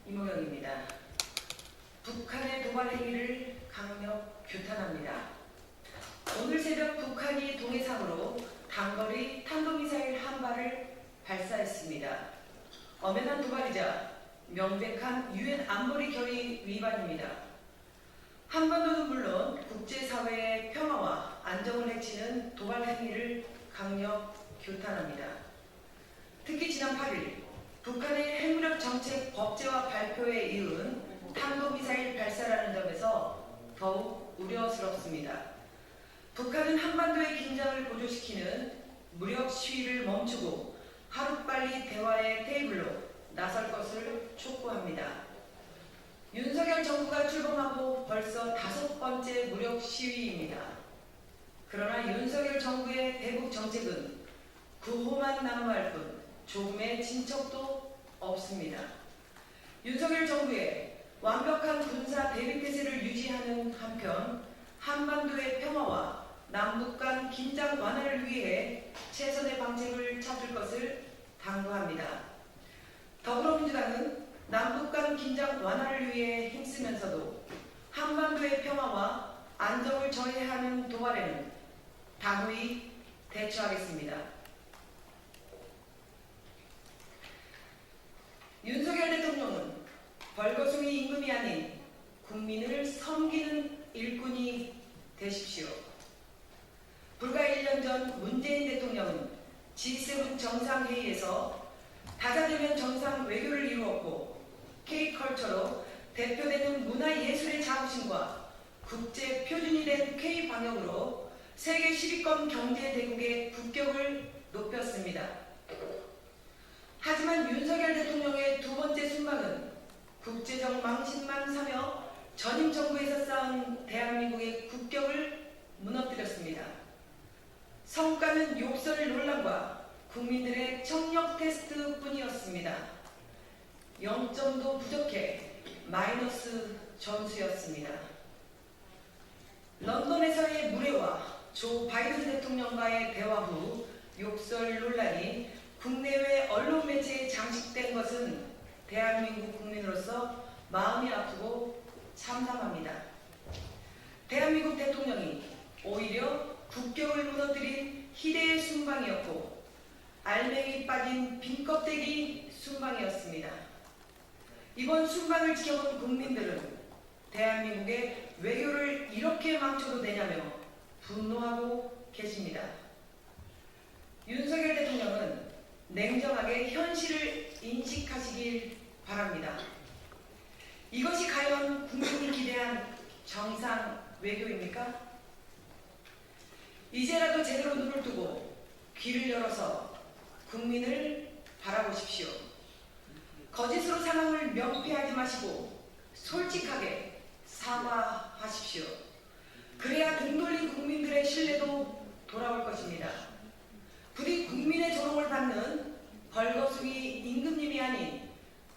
이모영입니다. 북한의 도발 행위를 강력 규탄합니다. 오늘 새벽 북한이 동해상으로 단거리 탄도미사일 한 발을 발사했습니다. 엄연한 도발이자 명백한 유엔 안보리 결의 위반입니다. 한반도는 물론 국제사회의 평화와 안정을 해치는 도발 행위를 강력 규탄합니다. 특히 지난 8일 북한의 핵무력 정책 법제화 발표에 이은 탄도미사일 발사라는 점에서 더욱 우려스럽습니다. 북한은 한반도의 긴장을 고조시키는 무력 시위를 멈추고 하루빨리 대화의 테이블로 나설 것을 촉구합니다. 윤석열 정부가 출범하고 벌써 5번째 무력 시위입니다. 그러나 윤석열 정부의 대북 정책은 구호만 난무할 뿐 조금의 진척도 없습니다. 윤석열 정부의 완벽한 군사 대비태세를 유지하는 한편 한반도의 평화와 남북 간 긴장 완화를 위해 최선의 방책을 찾을 것을 당부합니다. 더불어민주당은 남북 간 긴장 완화를 위해 힘쓰면서도 한반도의 평화와 안정을 저해하는 도발에는 단호히 대처하겠습니다. 윤석열 대통령은 벌거숭이 임금이 아닌 국민을 섬기는 일꾼이 되십시오. 불과 1년 전 문재인 대통령은 G7 정상회의에서 다자되면 정상 외교를 이루었고 K컬처로 대표되는 문화예술의 자부심과 국제 표준이 된 K방역으로 세계 10위권 경제대국의 국격을 높였습니다. 하지만 윤석열 대통령의 두 번째 순방은 국제적 망신만 사며 전임 정부에서 쌓은 대한민국의 국격을 무너뜨렸습니다. 성과는 욕설 논란과 국민들의 청력 테스트뿐이었습니다. 0점도 부족해 마이너스 점수였습니다. 런던에서의 무례와 조 바이든 대통령과의 대화 후 욕설 논란이 국내외 언론 매체에 장식된 것은 대한민국 국민으로서 마음이 아프고 참담합니다. 대한민국 대통령이 오히려 국격을 무너뜨린 희대의 순방이었고 알맹이 빠진 빈 껍데기 순방이었습니다. 이번 순방을 지켜본 국민들은 대한민국의 외교를 이렇게 망쳐도 되냐며 분노하고 계십니다. 윤석열 대통령은 냉정하게 현실을 인식하시길 바랍니다. 이것이 과연 국민이 기대한 정상 외교입니까? 이제라도 제대로 눈을 뜨고 귀를 열어서 국민을 바라보십시오. 거짓으로 상황을 명폐하지 마시고 솔직하게 사과하십시오. 그래야 등 돌린 국민들의 신뢰도 돌아올 것입니다. 부디 국민의 조롱을 받는 벌거숭이 임금님이 아닌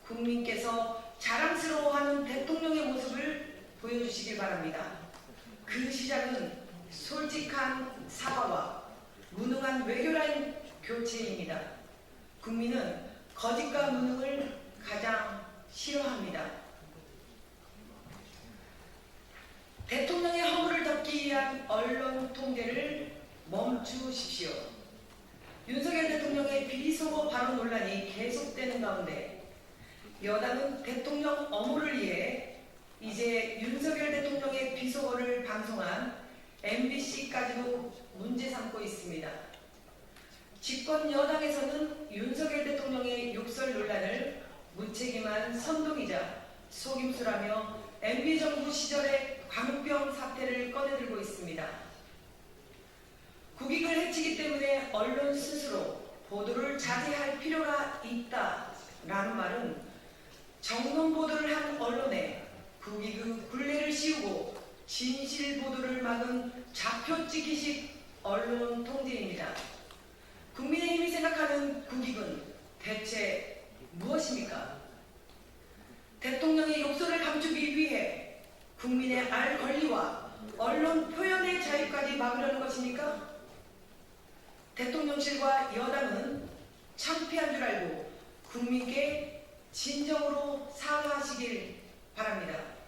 국민께서 자랑스러워하는 대통령의 모습을 보여주시길 바랍니다. 그 시작은 솔직한 사과와 무능한 외교라인 교체입니다. 국민은 거짓과 무능을 가장 싫어합니다. 대통령의 허물을 덮기 위한 언론 통제를 멈추십시오. 윤석열 대통령의 비속어 발언 논란이 계속되는 가운데 여당은 대통령 엄호를 위해 이제 윤석열 대통령의 비속어를 방송한 MBC까지도 문제 삼고 있습니다. 집권 여당에서는 윤석열 대통령의 욕설 논란을 무책임한 선동이자 속임수라며 MB정부 시절의 광우병 사태를 꺼내들고 있습니다. 국익을 해치기 때문에 언론 스스로 보도를 자제할 필요가 있다라는 말은 정론 보도를 한 언론에 국익의 굴레를 씌우고 진실 보도를 막은 좌표찍기식 언론 통제입니다. 국민의힘이 생각하는 국익은 대체 무엇입니까? 대통령의 욕설을 감추기 위해 국민의 알 권리와 언론 표현의 자유까지 막으려는 것입니까? 대통령실과 여당은 창피한 줄 알고 국민께 진정으로 사과하시길 바랍니다.